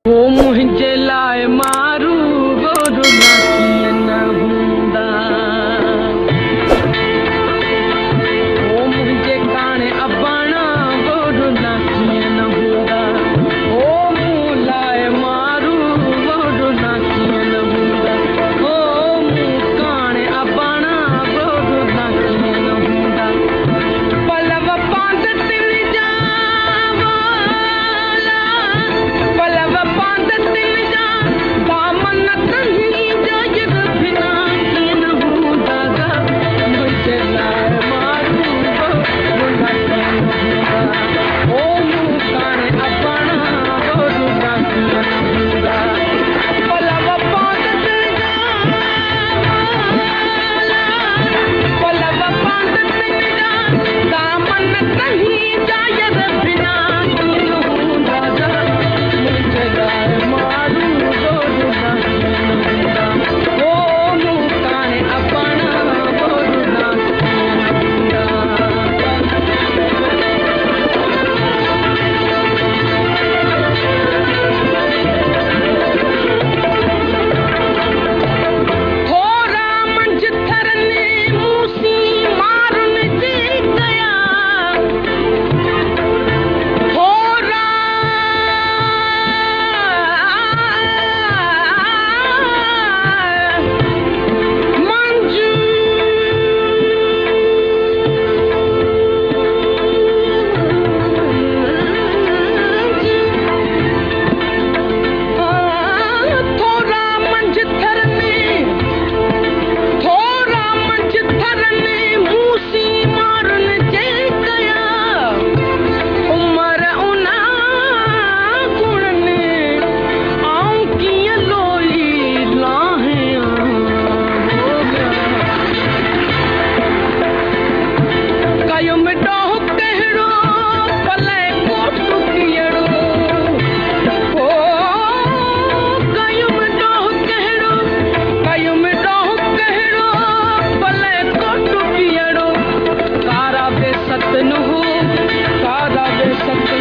वो मुझे लाए मारू गोरु नाकियन हुंदा वो मुझे काने अबाना गोरु नाकियन हुंदा वो मुँह लाए मारू गोरु नाकियन हुंदा वो मुँह काने अबाना गोरु नाकियन हुंदा पलव पांद तिल जावा पलव पांद तिल जा दामन कहीं जाय बिना किन हुंदा गा मुझे लाए मारू गोरु नाकियन हुंदा ओ मुँह काने अबाना गोरु नाकियन हुंदा पलव पांद तिल पलव पांद तिल जा दामन कहीं जाय बिना किन हुंदा गा मुझे लाए मारू गोरु नाकियन हुंदा ओ मुँह काने अबाना गोरु नाकियन थोरा मंझ थरने मूसी मारन जी गया थोरा मंझ थोरा मंझ थरने थोरा मंझ थरने मूसी मारन जे गया उमर उना गुणने आऊं किया लोई लाहे हो गया कयो मिटो कहड़ो पले कोट कियड़ो ओ कयो मिटो कहड़ो पले कोट कियड़ो कारा बेसत न हो कारा बेसत